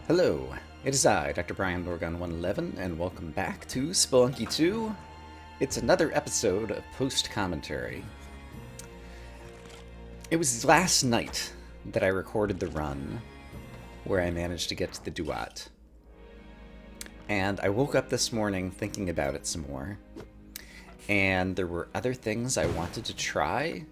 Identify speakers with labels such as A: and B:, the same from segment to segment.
A: Hello, it is I, Dr. Brian Lorgon 111, and welcome back to Spelunky 2. It's another episode of post-commentary. It was last night that I recorded the run where I managed to get to the Duat. And I woke up this morning thinking about it some more. And there were other things I wanted to try.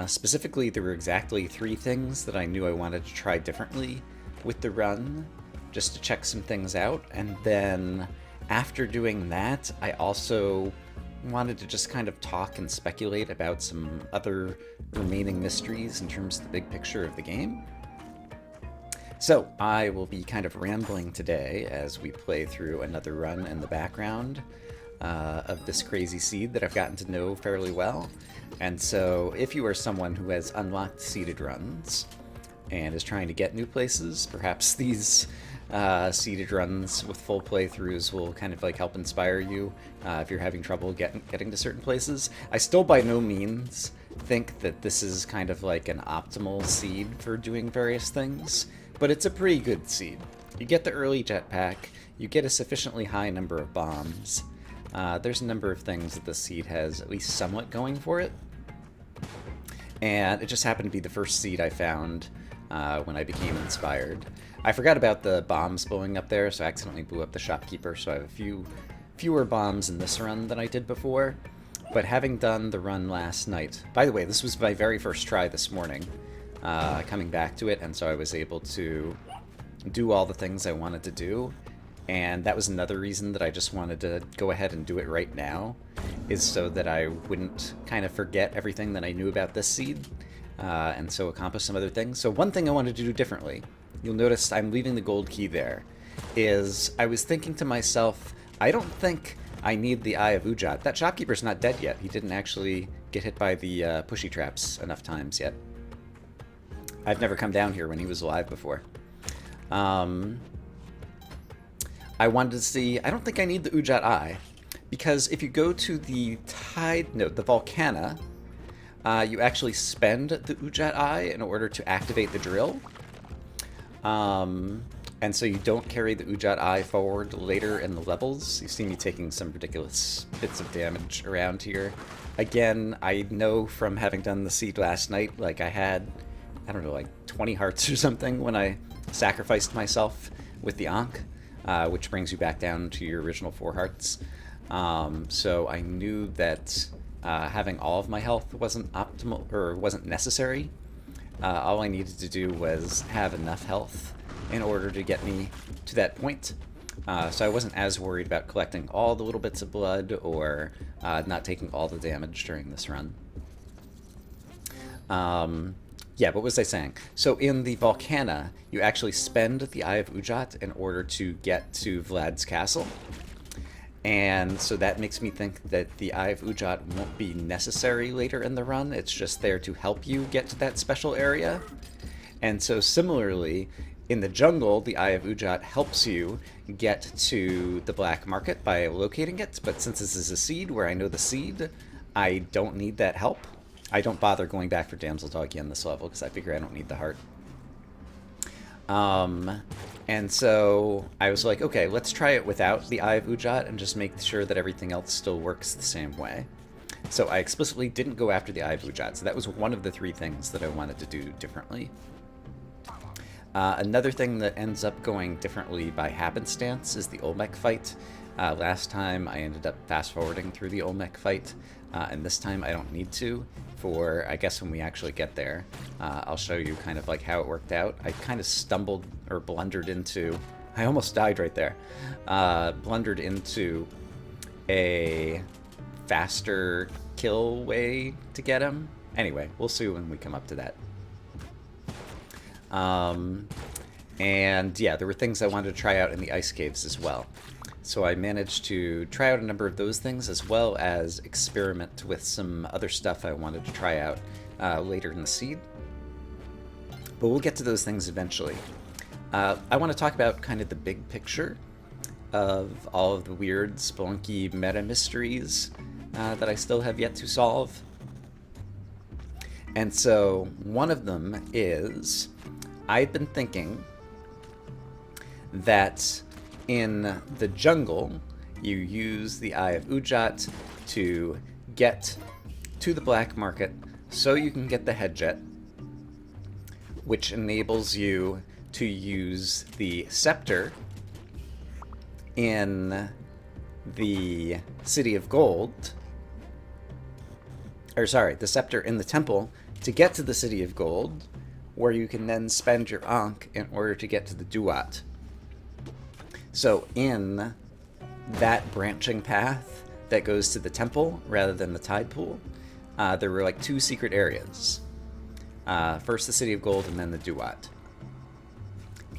A: Specifically, there were exactly 3 things that I knew I wanted to try differently with the run, just to check some things out. And then after doing that, I also wanted to just kind of talk and speculate about some other remaining mysteries in terms of the big picture of the game. So I will be kind of rambling today as we play through another run in the background of this crazy seed that I've gotten to know fairly well. And so if you are someone who has unlocked seeded runs and is trying to get new places, perhaps these seeded runs with full playthroughs will kind of like help inspire you if you're having trouble getting to certain places. I still by no means think that this is kind of like an optimal seed for doing various things, but it's a pretty good seed. You get the early jetpack, you get a sufficiently high number of bombs. There's a number of things that the seed has at least somewhat going for it. And it just happened to be the first seed I found when I became inspired. I forgot about the bombs blowing up there, so I accidentally blew up the shopkeeper, so I have a fewer bombs in this run than I did before. But having done the run last night... By the way, this was my very first try this morning, coming back to it, and so I was able to do all the things I wanted to do. And that was another reason that I just wanted to go ahead and do it right now, is so that I wouldn't kind of forget everything that I knew about this seed, and so accomplish some other things. So one thing I wanted to do differently, you'll notice I'm leaving the gold key there, is I was thinking to myself, I don't think I need the Eye of Ujat. That shopkeeper's not dead yet. He didn't actually get hit by the pushy traps enough times yet. I've never come down here when he was alive before. I wanted to see, I don't think I need the Ujat Eye, because if you go to the the Volcana, you actually spend the Ujat Eye in order to activate the drill. And so you don't carry the Ujat Eye forward later in the levels. You see me taking some ridiculous bits of damage around here. Again, I know from having done the seed last night, like I had, I don't know, like 20 hearts or something when I sacrificed myself with the Ankh. Which brings you back down to your original 4 hearts. So I knew that having all of my health wasn't optimal, or wasn't necessary. All I needed to do was have enough health in order to get me to that point. So I wasn't as worried about collecting all the little bits of blood or not taking all the damage during this run. Yeah, what was I saying? So in the Volcana, you actually spend the Eye of Ujat in order to get to Vlad's castle. And so that makes me think that the Eye of Ujat won't be necessary later in the run. It's just there to help you get to that special area. And so similarly, in the jungle, the Eye of Ujat helps you get to the black market by locating it. But since this is a seed where I know the seed, I don't need that help. I don't bother going back for Damsel Doggy on this level because I figure I don't need the heart. And so I was like, okay, let's try it without the Eye of Ujat and just make sure that everything else still works the same way. So I explicitly didn't go after the Eye of Ujat, so that was one of the 3 things that I wanted to do differently. Another thing that ends up going differently by happenstance is the Olmec Fight. Last time I ended up fast-forwarding through the Olmec Fight, and this time I don't need to. For, I guess when we actually get there, I'll show you kind of like how it worked out. I kind of stumbled or blundered into, I almost died right there, blundered into a faster kill way to get him. Anyway, we'll see when we come up to that. And yeah, there were things I wanted to try out in the ice caves as well. So I managed to try out a number of those things, as well as experiment with some other stuff I wanted to try out later in the seed. But we'll get to those things eventually. I want to talk about kind of the big picture of all of the weird Spelunky meta mysteries that I still have yet to solve. And so one of them is, I've been thinking that in the jungle, you use the Eye of Ujat to get to the black market so you can get the headjet, which enables you to use the scepter in the City of Gold, or sorry, the scepter in the temple to get to the City of Gold, where you can then spend your Ankh in order to get to the Duat. So in that branching path that goes to the temple rather than the tide pool, there were like 2 secret areas. First the City of Gold and then the Duat.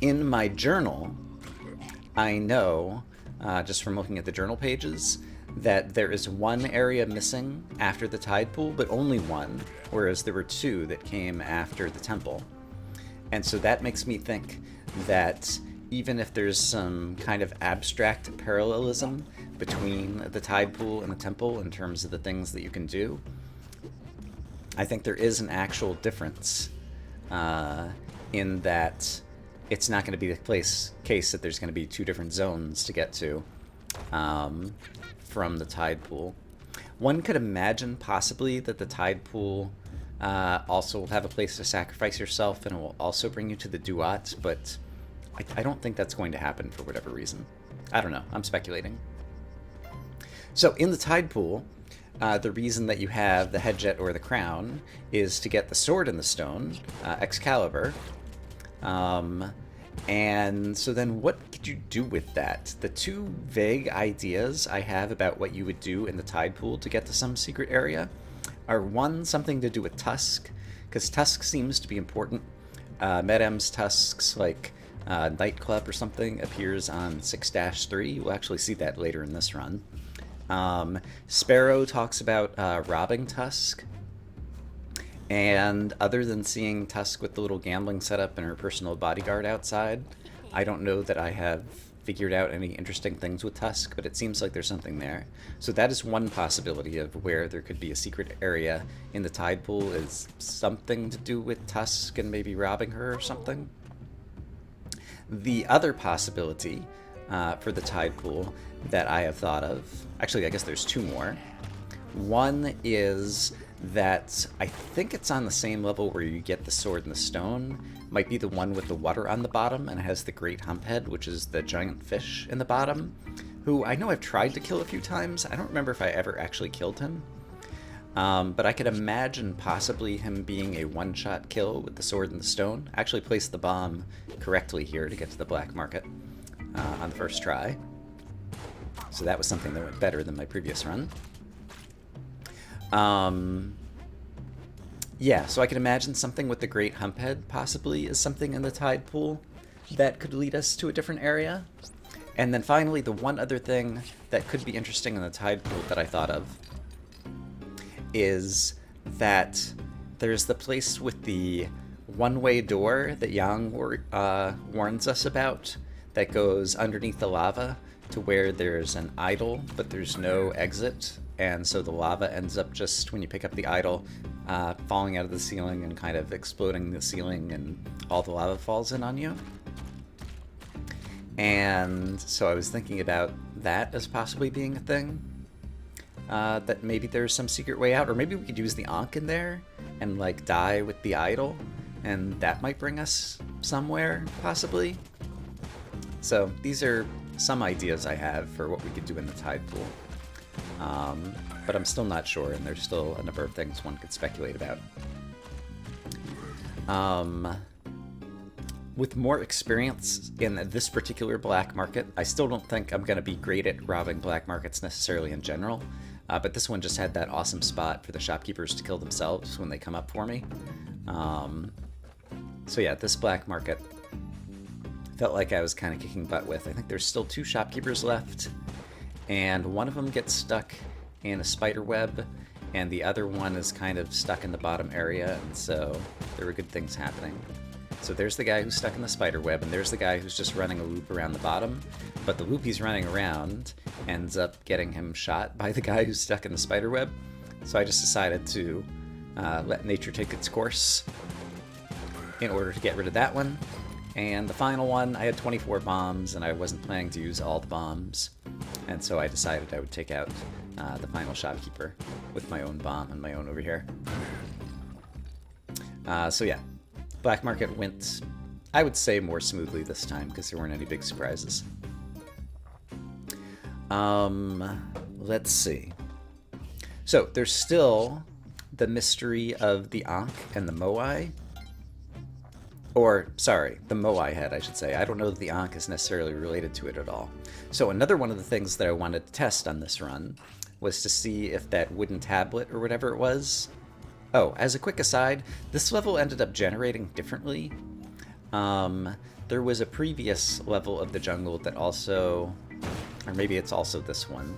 A: In my journal, I know, just from looking at the journal pages, that there is 1 area missing after the tide pool, but only 1, whereas there were 2 that came after the temple. And so that makes me think that even if there's some kind of abstract parallelism between the tide pool and the temple in terms of the things that you can do, I think there is an actual difference in that it's not going to be the case that there's going to be 2 different zones to get to from the tide pool. One could imagine possibly that the tide pool also will have a place to sacrifice yourself and it will also bring you to the Duat, but I don't think that's going to happen for whatever reason. I don't know. I'm speculating. So in the tide pool, the reason that you have the headjet or the crown is to get the sword in the stone, Excalibur. And so then what could you do with that? The 2 vague ideas I have about what you would do in the tide pool to get to some secret area are, 1, something to do with Tusk, because Tusk seems to be important. Medem's Tusk's, like, nightclub or something appears on 6-3. We'll actually see that later in this run. Sparrow talks about robbing Tusk. And other than seeing Tusk with the little gambling setup and her personal bodyguard outside, I don't know that I have figured out any interesting things with Tusk, but it seems like there's something there. So that is one possibility of where there could be a secret area in the tide pool, is something to do with Tusk and maybe robbing her or something. The other possibility for the tide pool that I have thought of, actually I guess there's 2 more. One is that I think it's on the same level where you get the sword and the stone, might be the one with the water on the bottom, and it has the great humphead, which is the giant fish in the bottom, who I know I've tried to kill a few times. I don't remember if I ever actually killed him. But I could imagine possibly him being a one-shot kill with the sword and the stone. I actually placed the bomb correctly here to get to the black market on the first try. So that was something that went better than my previous run. Yeah, so I can imagine something with the great humphead possibly is something in the tide pool that could lead us to a different area. And then finally, the one other thing that could be interesting in the tide pool that I thought of is that there's the place with the one-way door that Yang warns us about that goes underneath the lava to where there's an idol, but there's no exit. And so the lava ends up just, when you pick up the idol, falling out of the ceiling and kind of exploding the ceiling, and all the lava falls in on you. And so I was thinking about that as possibly being a thing. That maybe there's some secret way out, or maybe we could use the Ankh in there and like die with the idol, and that might bring us somewhere, possibly. So these are some ideas I have for what we could do in the tide pool. But I'm still not sure, and there's still a number of things one could speculate about. With more experience in this particular black market, I still don't think I'm going to be great at robbing black markets necessarily in general, but this one just had that awesome spot for the shopkeepers to kill themselves when they come up for me. So yeah, this black market felt like I was kind of kicking butt with. I think there's still 2 shopkeepers left, and one of them gets stuck in a spider web, and the other one is kind of stuck in the bottom area, and so there were good things happening. So there's the guy who's stuck in the spider web, and there's the guy who's just running a loop around the bottom, but the loop he's running around ends up getting him shot by the guy who's stuck in the spider web. So I just decided to let nature take its course in order to get rid of that one. And the final one, I had 24 bombs, and I wasn't planning to use all the bombs. And so I decided I would take out the final shopkeeper with my own bomb and my own over here. So yeah, Black Market went, I would say, more smoothly this time because there weren't any big surprises. Let's see. So there's still the mystery of the Ankh and the Moai. Or, sorry, the Moai head, I should say. I don't know that the Ankh is necessarily related to it at all. So another one of the things that I wanted to test on this run was to see if that wooden tablet or whatever it was... Oh, as a quick aside, this level ended up generating differently. There was a previous level of the jungle that also... Or maybe it's also this one,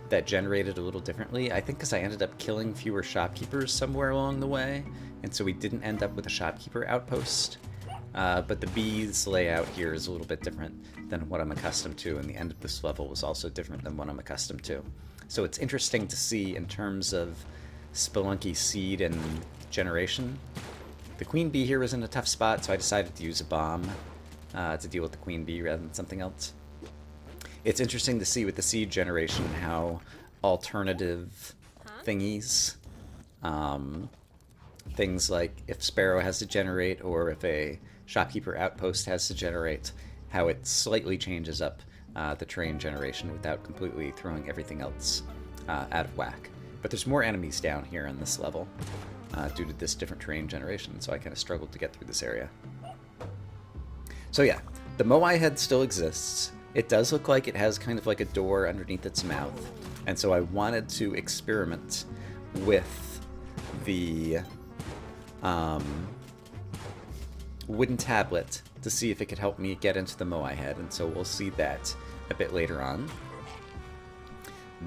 A: that generated a little differently. I think because I ended up killing fewer shopkeepers somewhere along the way, and so we didn't end up with a shopkeeper outpost. But the bees layout here is a little bit different than what I'm accustomed to, and the end of this level was also different than what I'm accustomed to. So it's interesting to see in terms of Spelunky seed and generation. The queen bee here was in a tough spot, so I decided to use a bomb to deal with the queen bee rather than something else. It's interesting to see with the seed generation how alternative thingies, things like if Sparrow has to generate or if a shopkeeper outpost has to generate, how it slightly changes up the terrain generation without completely throwing everything else out of whack. But there's more enemies down here on this level due to this different terrain generation, so I kind of struggled to get through this area. So yeah, the Moai head still exists. It does look like it has kind of like a door underneath its mouth, and so I wanted to experiment with the wooden tablet to see if it could help me get into the Moai head, and so we'll see that a bit later on.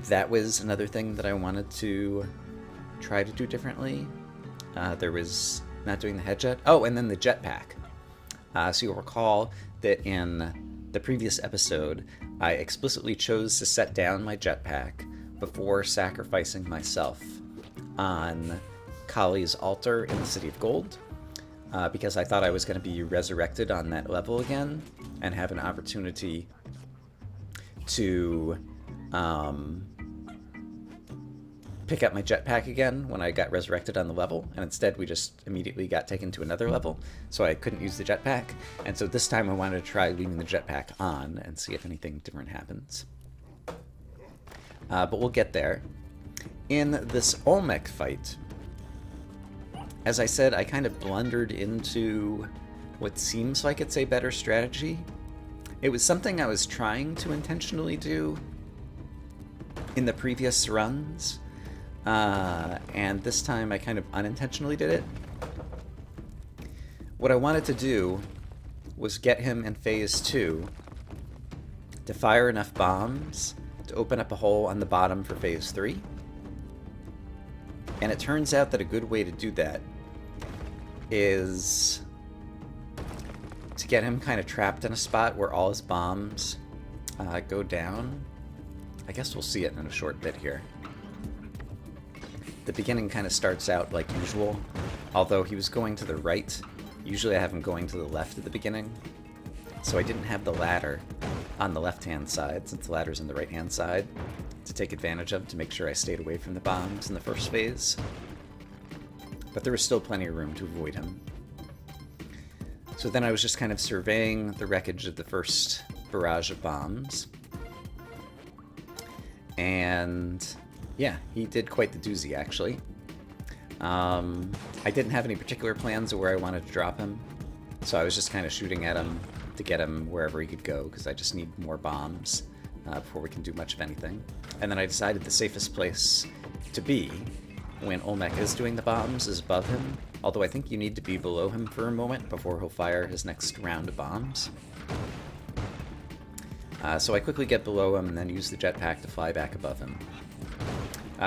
A: That was another thing that I wanted to try to do differently. There was not doing the head jet. Oh, and then the jetpack. So you'll recall that in the previous episode, I explicitly chose to set down my jetpack before sacrificing myself on Kali's altar in the City of Gold, because I thought I was going to be resurrected on that level again and have an opportunity to pick up my jetpack again when I got resurrected on the level, and instead we just immediately got taken to another level, so I couldn't use the jetpack. And so this time I wanted to try leaving the jetpack on and see if anything different happens. But we'll get there. In this Olmec fight, as I said, I kind of blundered into what seems like it's a better strategy. It was something I was trying to intentionally do in the previous runs, and this time I kind of unintentionally did it. What I wanted to do was get him in phase 2 to fire enough bombs to open up a hole on the bottom for phase 3. And it turns out that a good way to do that is to get him kind of trapped in a spot where all his bombs go down. I guess we'll see it in a short bit here. The beginning kind of starts out like usual, although he was going to the right. Usually I have him going to the left at the beginning, so I didn't have the ladder on the left-hand side, since the ladder's on the right-hand side, to take advantage of to make sure I stayed away from the bombs in the first phase. But there was still plenty of room to avoid him. So then I was just kind of surveying the wreckage of the first barrage of bombs. And yeah, he did quite the doozy, actually. I didn't have any particular plans of where I wanted to drop him, so I was just kind of shooting at him to get him wherever he could go, because I just need more bombs before we can do much of anything. And then I decided the safest place to be when Olmec is doing the bombs is above him, although I think you need to be below him for a moment before he'll fire his next round of bombs. So I quickly get below him and then use the jetpack to fly back above him.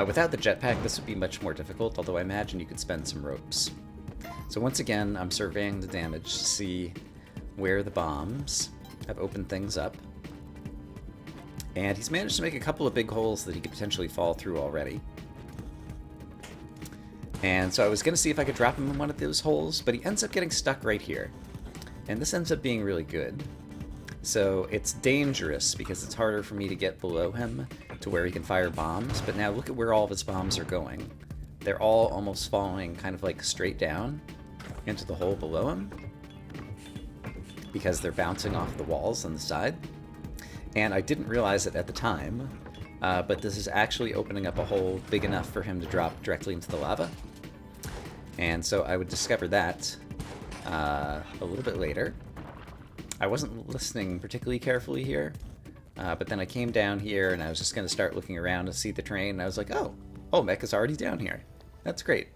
A: Without the jetpack, this would be much more difficult, although I imagine you could spend some ropes. So once again, I'm surveying the damage to see where the bombs have opened things up. And he's managed to make a couple of big holes that he could potentially fall through already. And so I was going to see if I could drop him in one of those holes, but he ends up getting stuck right here. And this ends up being really good. So it's dangerous because it's harder for me to get below him to where he can fire bombs. But now look at where all of his bombs are going. They're all almost falling kind of like straight down into the hole below him, because they're bouncing off the walls on the side. And I didn't realize it at the time, but this is actually opening up a hole big enough for him to drop directly into the lava. And so I would discover that a little bit later. I wasn't listening particularly carefully here, but then I came down here and I was just going to start looking around to see the train, and I was like, oh, Olmec is already down here. That's great.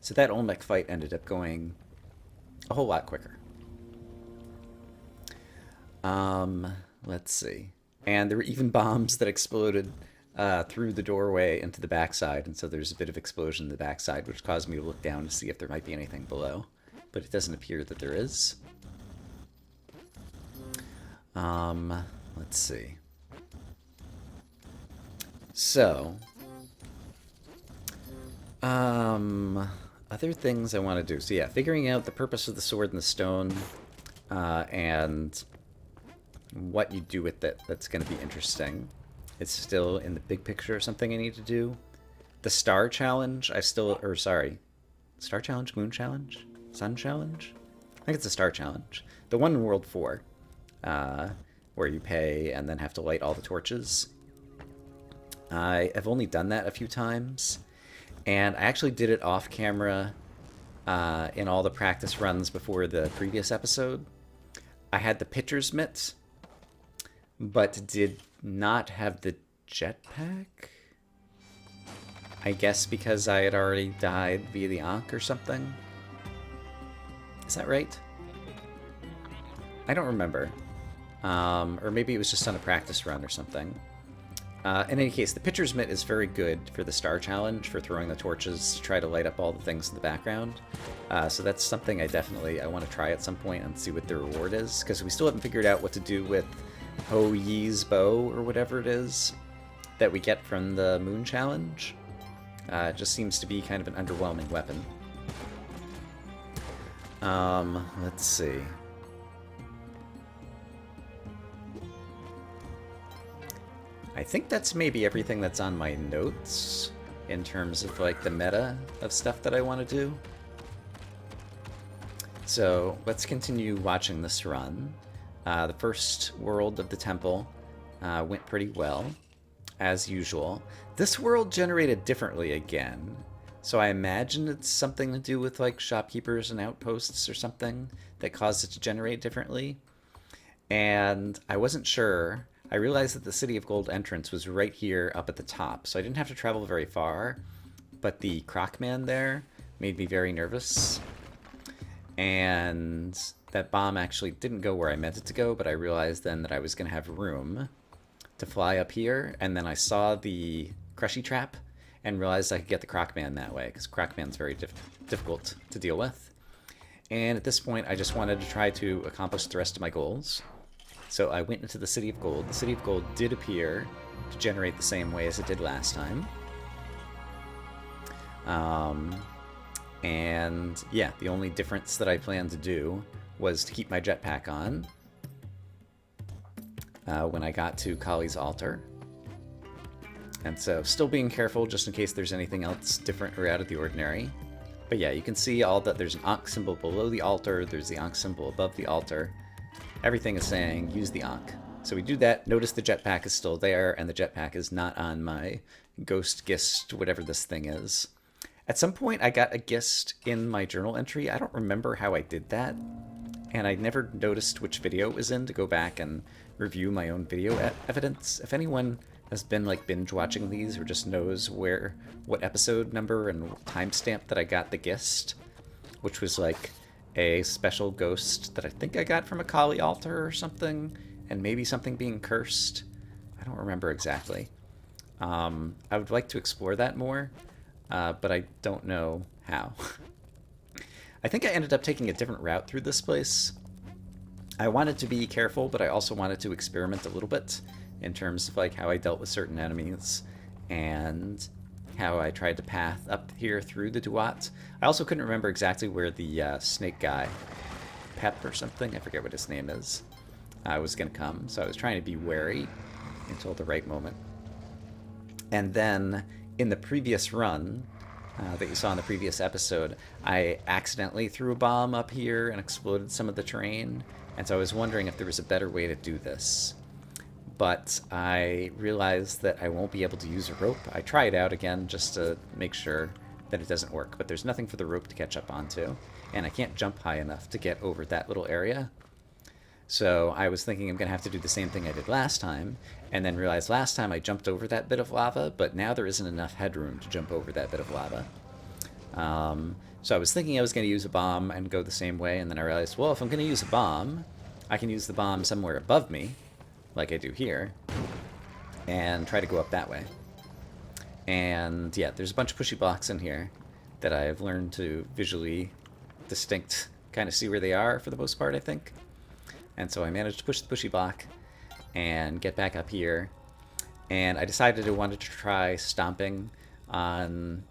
A: So that Olmec fight ended up going a whole lot quicker. Let's see. And there were even bombs that exploded through the doorway into the backside, and so there's a bit of explosion in the backside, which caused me to look down to see if there might be anything below. But it doesn't appear that there is. Let's see. So, other things I want to do. So yeah, figuring out the purpose of the sword and the stone, and what you do with it, that's going to be interesting. It's still in the big picture something I need to do. The star challenge, star challenge, moon challenge, sun challenge? I think it's a star challenge. The one in World 4, where you pay and then have to light all the torches. I have only done that a few times, and I actually did it off camera in all the practice runs before the previous episode. I had the pitcher's mitt, but did not have the jetpack. I guess because I had already died via the Ankh or something. Is that right? I don't remember. Or maybe it was just on a practice run or something. In any case, the pitcher's mitt is very good for the star challenge, for throwing the torches to try to light up all the things in the background. So that's something I want to try at some point and see what the reward is, because we still haven't figured out what to do with Ho Yi's bow, or whatever it is, that we get from the moon challenge. It just seems to be kind of an underwhelming weapon. Let's see. I think that's maybe everything that's on my notes in terms of like the meta of stuff that I want to do. So let's continue watching this run. The first world of the temple went pretty well, as usual. This world generated differently again, so I imagine it's something to do with like shopkeepers and outposts or something that caused it to generate differently. And I wasn't sure. I realized that the City of Gold entrance was right here up at the top, so I didn't have to travel very far, but the Crocman there made me very nervous. And that bomb actually didn't go where I meant it to go, but I realized then that I was going to have room to fly up here, and then I saw the Crushy Trap and realized I could get the Crocman that way, because Crocman's very difficult to deal with. And at this point, I just wanted to try to accomplish the rest of my goals. So I went into the City of Gold. The City of Gold did appear to generate the same way as it did last time. And yeah, the only difference that I planned to do was to keep my jetpack on when I got to Kali's altar. And so still being careful just in case there's anything else different or out of the ordinary. But yeah, you can see all that there's an Ankh symbol below the altar, there's the Ankh symbol above the altar. Everything is saying use the Ankh. So we do that. Notice the jetpack is still there, and the jetpack is not on my ghost gist, whatever this thing is. At some point, I got a gist in my journal entry. I don't remember how I did that, and I never noticed which video it was in to go back and review my own video evidence. If anyone has been like binge watching these or just knows what episode number and timestamp that I got the gist, which was like a special ghost that I think I got from a Kali altar or something, and maybe something being cursed. I don't remember exactly. I would like to explore that more, but I don't know how. I think I ended up taking a different route through this place. I wanted to be careful, but I also wanted to experiment a little bit in terms of like how I dealt with certain enemies and how I tried to path up here through the Duat. I also couldn't remember exactly where the snake guy Pep or something, I forget what his name is, was going to come. So I was trying to be wary until the right moment. And then in the previous run that you saw in the previous episode, I accidentally threw a bomb up here and exploded some of the terrain. And so I was wondering if there was a better way to do this. But I realized that I won't be able to use a rope. I try it out again just to make sure that it doesn't work. But there's nothing for the rope to catch up onto. And I can't jump high enough to get over that little area. So I was thinking I'm going to have to do the same thing I did last time, and then realized last time I jumped over that bit of lava, but now there isn't enough headroom to jump over that bit of lava. So I was thinking I was going to use a bomb and go the same way, and then I realized, well, if I'm going to use a bomb, I can use the bomb somewhere above me, like I do here, and try to go up that way. And yeah, there's a bunch of pushy blocks in here that I've learned to visually distinct kind of see where they are for the most part, I think. And so I managed to push the pushy block and get back up here. And I decided I wanted to try stomping on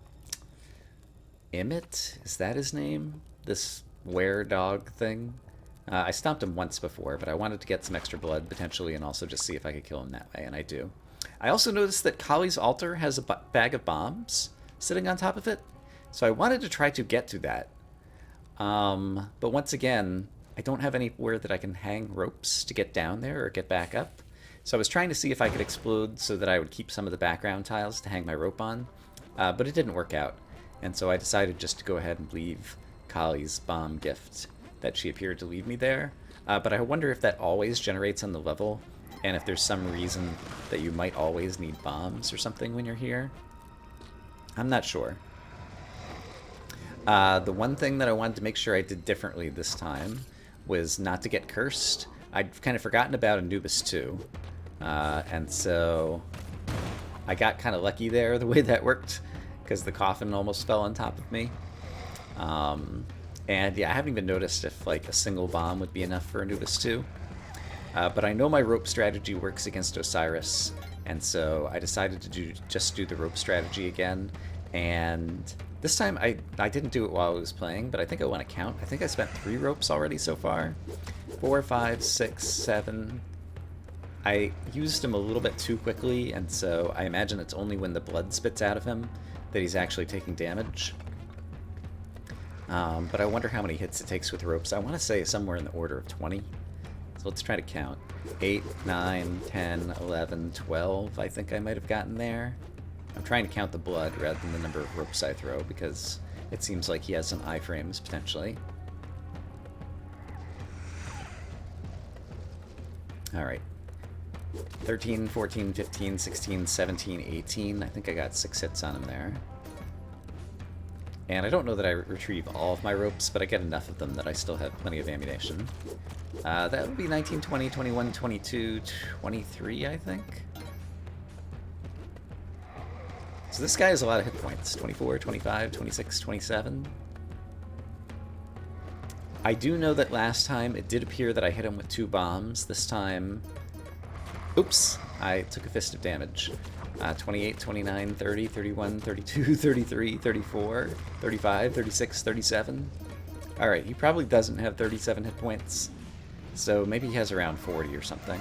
A: Emmett. Is that his name? This were-dog thing? I stomped him once before, but I wanted to get some extra blood potentially and also just see if I could kill him that way, and I do. I also noticed that Kali's altar has a bag of bombs sitting on top of it. So I wanted to try to get to that. But once again, I don't have anywhere that I can hang ropes to get down there or get back up. So I was trying to see if I could explode so that I would keep some of the background tiles to hang my rope on, but it didn't work out. And so I decided just to go ahead and leave Kali's bomb gift that she appeared to leave me there. But I wonder if that always generates on the level, and if there's some reason that you might always need bombs or something when you're here. I'm not sure. The one thing that I wanted to make sure I did differently this time was not to get cursed. I'd kind of forgotten about Anubis too. And so I got kind of lucky there the way that worked, because the coffin almost fell on top of me. And yeah, I haven't even noticed if like a single bomb would be enough for Anubis too. But I know my rope strategy works against Osiris, and so I decided to just do the rope strategy again. And this time I didn't do it while I was playing, but I think I want to count. I think I spent 3 ropes already so far. 4, 5, 6, 7. I used him a little bit too quickly, and so I imagine it's only when the blood spits out of him that he's actually taking damage. But I wonder how many hits it takes with ropes. I want to say somewhere in the order of 20. So let's try to count. 8, 9, 10, 11, 12, I think I might have gotten there. I'm trying to count the blood rather than the number of ropes I throw, because it seems like he has some iframes, potentially. Alright. 13, 14, 15, 16, 17, 18. I think I got 6 hits on him there. And I don't know that I retrieve all of my ropes, but I get enough of them that I still have plenty of ammunition. That would be 19, 20, 21, 22, 23, I think. So this guy has a lot of hit points. 24, 25, 26, 27. I do know that last time it did appear that I hit him with 2 bombs. This time... Oops! I took a fist of damage. 28, 29, 30, 31, 32, 33, 34, 35, 36, 37. Alright, he probably doesn't have 37 hit points. So maybe he has around 40 or something.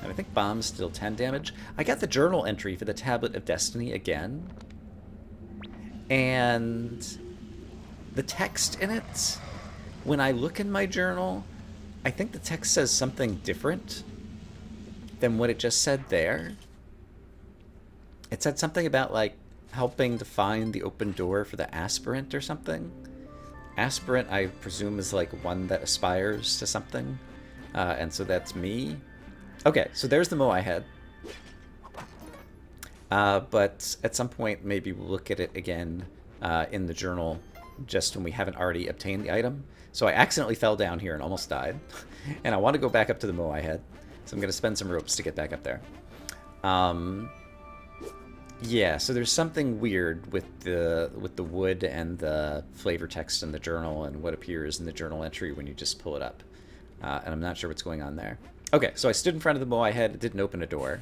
A: And I think bombs deal 10 damage. I got the journal entry for the Tablet of Destiny again. And the text in it, when I look in my journal, I think the text says something different than what it just said there. It said something about, like, helping to find the open door for the aspirant or something. Aspirant, I presume, is, like, one that aspires to something. And so that's me. Okay, so there's the Moai head. But at some point, maybe we'll look at it again in the journal, just when we haven't already obtained the item. So I accidentally fell down here and almost died. And I want to go back up to the Moai head. So I'm going to spend some ropes to get back up there. Yeah, so there's something weird with the wood and the flavor text in the journal and what appears in the journal entry when you just pull it up. And I'm not sure what's going on there. Okay, so I stood in front of the Moai head. It didn't open a door.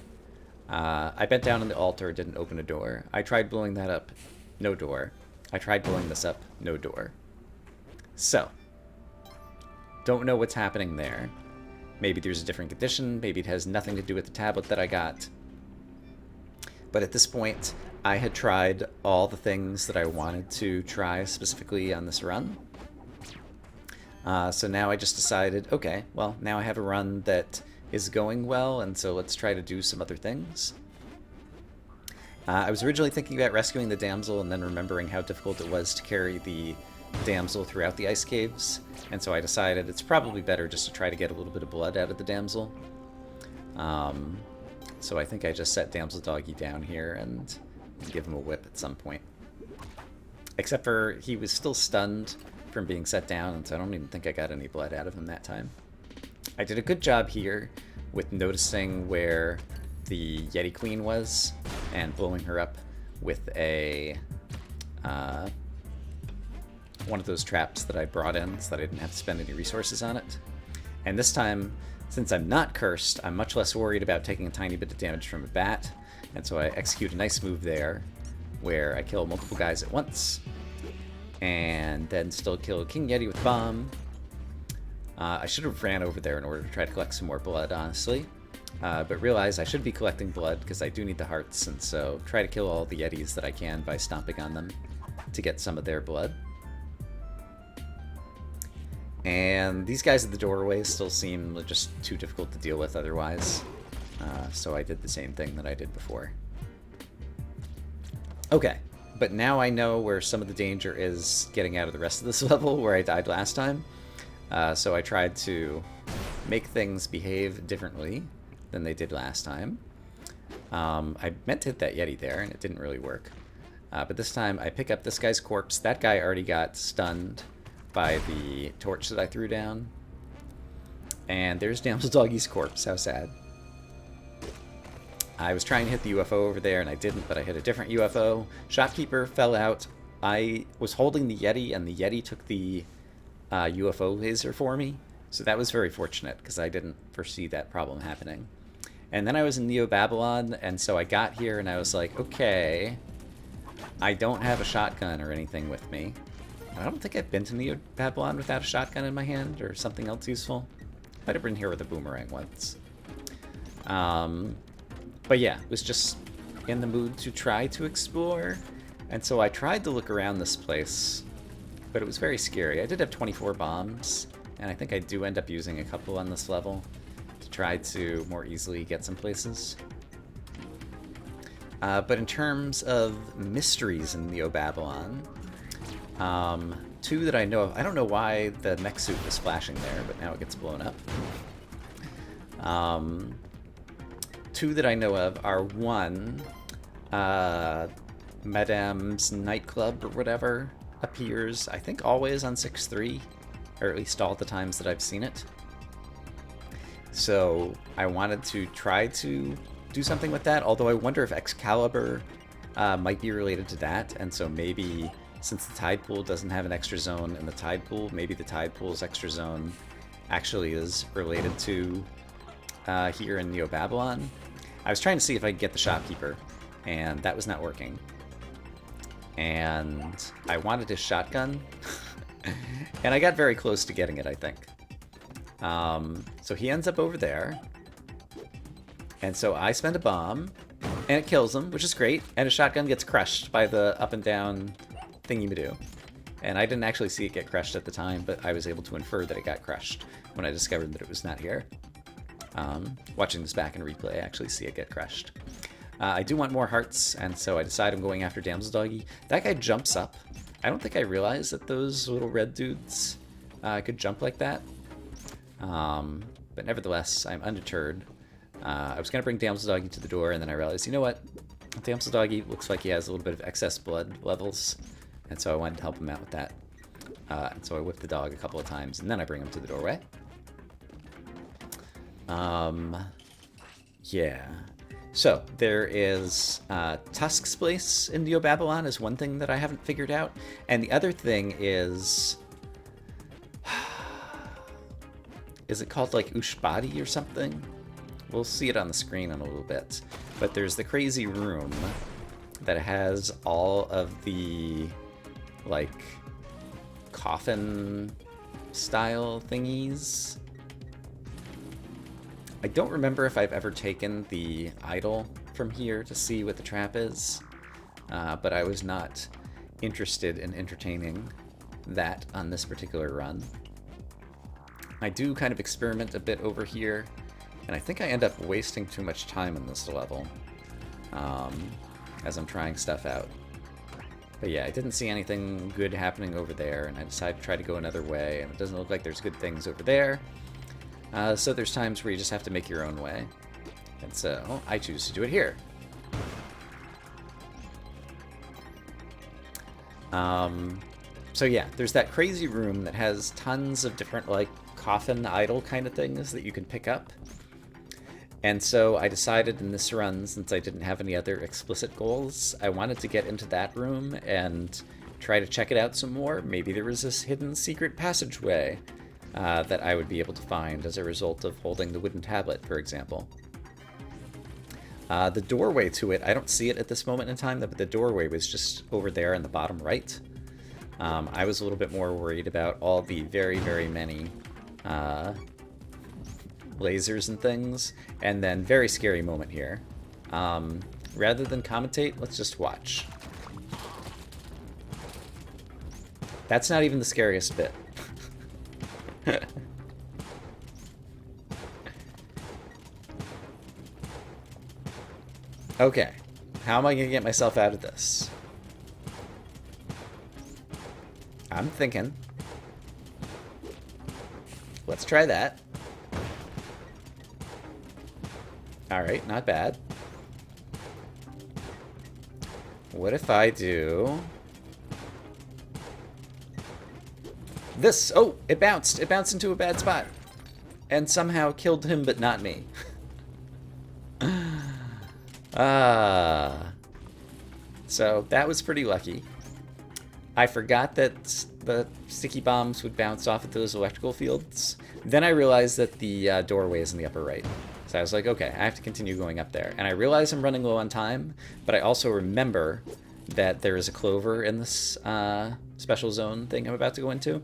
A: I bent down on the altar. It didn't open a door. I tried blowing that up. No door. I tried blowing this up. No door. So, Don't know what's happening there. Maybe there's a different condition. Maybe it has nothing to do with the tablet that I got. But at this point, I had tried all the things that I wanted to try specifically on this run. So now I just decided, okay, well, now I have a run that is going well, and so let's try to do some other things. I was originally thinking about rescuing the damsel and then remembering how difficult it was to carry the damsel throughout the ice caves, and so I decided it's probably better just to try to get a little bit of blood out of the damsel. So I think I just set Damsel Doggy down here and give him a whip at some point. Except for he was still stunned from being set down, and so I don't even think I got any blood out of him that time. I did a good job here with noticing where the Yeti Queen was and blowing her up with a one of those traps that I brought in so that I didn't have to spend any resources on it. And this time, since I'm not cursed, I'm much less worried about taking a tiny bit of damage from a bat, and so I execute a nice move there where I kill multiple guys at once and then still kill King Yeti with bomb. I should have ran over there in order to try to collect some more blood, honestly, but realize I should be collecting blood because I do need the hearts, and so try to kill all the Yetis that I can by stomping on them to get some of their blood. And these guys at the doorway still seem just too difficult to deal with otherwise, so I did the same thing that I did before. Okay, but now I know where some of the danger is getting out of the rest of this level where I died last time. So I tried to make things behave differently than they did last time. I meant to hit that Yeti there, and it didn't really work. But this time I pick up this guy's corpse. That guy already got stunned by the torch that I threw down. And there's Damsel Doggy's corpse. How sad. I was trying to hit the UFO over there, and I didn't, but I hit a different UFO. Shopkeeper fell out. I was holding the Yeti, and the Yeti took the UFO laser for me. So that was very fortunate, because I didn't foresee that problem happening. And then I was in Neo-Babylon, and so I got here, and I was like, okay, I don't have a shotgun or anything with me. I don't think I've been to Neo-Babylon without a shotgun in my hand, or something else useful. Might have been here with a boomerang once. But yeah, was just in the mood to try to explore, and so I tried to look around this place, but it was very scary. I did have 24 bombs, and I think I do end up using a couple on this level to try to more easily get some places. But in terms of mysteries in Neo-Babylon, two that I know of. I don't know why the mech suit was flashing there, but now it gets blown up. Two that I know of are one, Madame's nightclub or whatever appears, I think always on 6.3, or at least all the times that I've seen it. So I wanted to try to do something with that, although I wonder if Excalibur might be related to that, and so maybe since the tide pool doesn't have an extra zone in the tide pool, maybe the tide pool's extra zone actually is related to here in Neo-Babylon. I was trying to see if I could get the shopkeeper, and that was not working. And I wanted his shotgun, and I got very close to getting it, I think. So he ends up over there, and so I spend a bomb, and it kills him, which is great, and his shotgun gets crushed by the up and down thingy-ma-do. And I didn't actually see it get crushed at the time, but I was able to infer that it got crushed when I discovered that it was not here. Watching this back in replay, I actually see it get crushed. I do want more hearts, and so I decide I'm going after Damsel Doggy. That guy jumps up. I don't think I realized that those little red dudes could jump like that. But nevertheless, I'm undeterred. I was going to bring Damsel Doggy to the door, and then I realized, you know what? Damsel Doggy looks like he has a little bit of excess blood levels, and so I wanted to help him out with that. And so I whip the dog a couple of times, and then I bring him to the doorway. Yeah. So, there is Tusk's place in Neo-Babylon is one thing that I haven't figured out. And the other thing is... Is it called, like, Ushbadi or something? We'll see it on the screen in a little bit. But there's the crazy room that has all of the, like, coffin style thingies. I don't remember if I've ever taken the idol from here to see what the trap is, but I was not interested in entertaining that on this particular run. I do kind of experiment a bit over here, and I think I end up wasting too much time in this level as I'm trying stuff out. But yeah, I didn't see anything good happening over there, and I decided to try to go another way, and it doesn't look like there's good things over there. So there's times where you just have to make your own way. And so I choose to do it here. So yeah, there's that crazy room that has tons of different, like, coffin idol kind of things that you can pick up. And so I decided in this run, since I didn't have any other explicit goals, I wanted to get into that room and try to check it out some more. Maybe there was this hidden secret passageway that I would be able to find as a result of holding the wooden tablet, for example. The doorway to it, I don't see it at this moment in time, but the doorway was just over there in the bottom right. I was a little bit more worried about all the very, very many lasers and things, and then very scary moment here. Rather than commentate, let's just watch. That's not even the scariest bit. Okay, how am I gonna get myself out of this? I'm thinking. Let's try that. Alright, not bad. What if I do this? Oh, it bounced. It bounced into a bad spot. And somehow killed him, but not me. So that was pretty lucky. I forgot that the sticky bombs would bounce off of those electrical fields. Then I realized that the doorway is in the upper right. So I was like, okay, I have to continue going up there. And I realize I'm running low on time, but I also remember that there is a clover in this special zone thing I'm about to go into.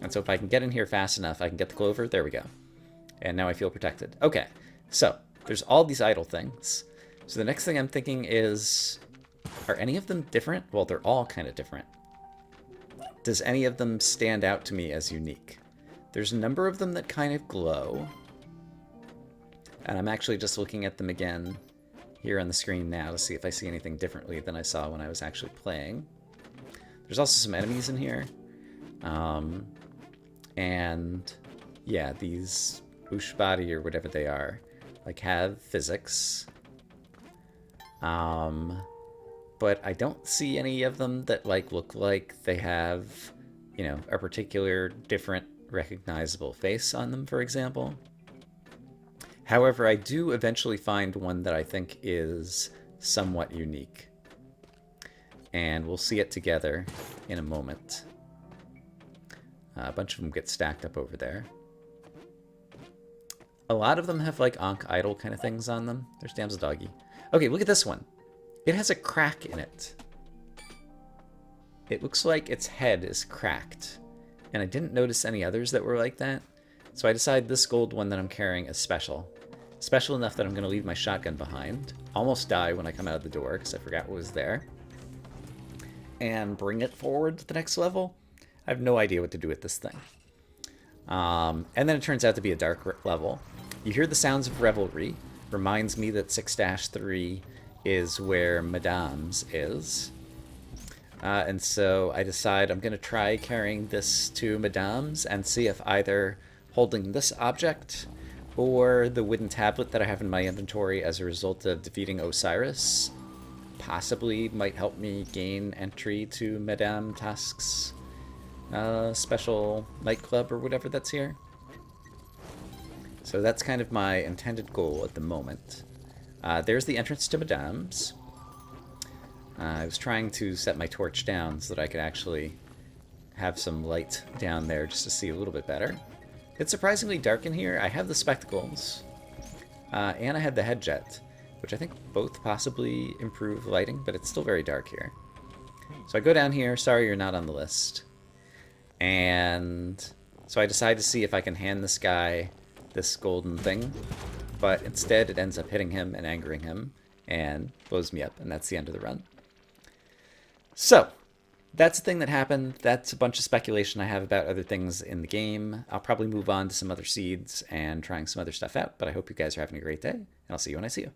A: And so if I can get in here fast enough, I can get the clover. There we go. And now I feel protected. Okay, so there's all these idle things. So the next thing I'm thinking is, are any of them different? Well, they're all kind of different. Does any of them stand out to me as unique? There's a number of them that kind of glow. And I'm actually just looking at them again here on the screen now to see if I see anything differently than I saw when I was actually playing. There's also some enemies in here. And yeah, these Ushbadi or whatever they are, like, have physics. But I don't see any of them that, like, look like they have, you know, a particular different recognizable face on them, for example. However, I do eventually find one that I think is somewhat unique. And we'll see it together in a moment. A bunch of them get stacked up over there. A lot of them have, like, Ankh idol kind of things on them. There's Damsel Doggy. Okay, look at this one. It has a crack in it. It looks like its head is cracked. And I didn't notice any others that were like that. So I decided this gold one that I'm carrying is special. Special enough that I'm going to leave my shotgun behind. Almost die when I come out of the door because I forgot what was there. And bring it forward to the next level. I have no idea what to do with this thing. And then it turns out to be a dark level. You hear the sounds of revelry. Reminds me that 6-3 is where Madame's is. And so I decide I'm going to try carrying this to Madame's and see if either holding this object or the wooden tablet that I have in my inventory as a result of defeating Osiris possibly might help me gain entry to Madame Tusk's special nightclub or whatever that's here. So that's kind of my intended goal at the moment. There's the entrance to Madame's. I was trying to set my torch down so that I could actually have some light down there just to see a little bit better. It's surprisingly dark in here. I have the spectacles, and I have the head jet, which I think both possibly improve lighting, but it's still very dark here. So I go down here. Sorry you're not on the list. And So I decide to see if I can hand this guy this golden thing, but instead it ends up hitting him and angering him and blows me up, and that's the end of the run. So that's a thing that happened. That's a bunch of speculation I have about other things in the game. I'll probably move on to some other seeds and trying some other stuff out, but I hope you guys are having a great day, and I'll see you when I see you.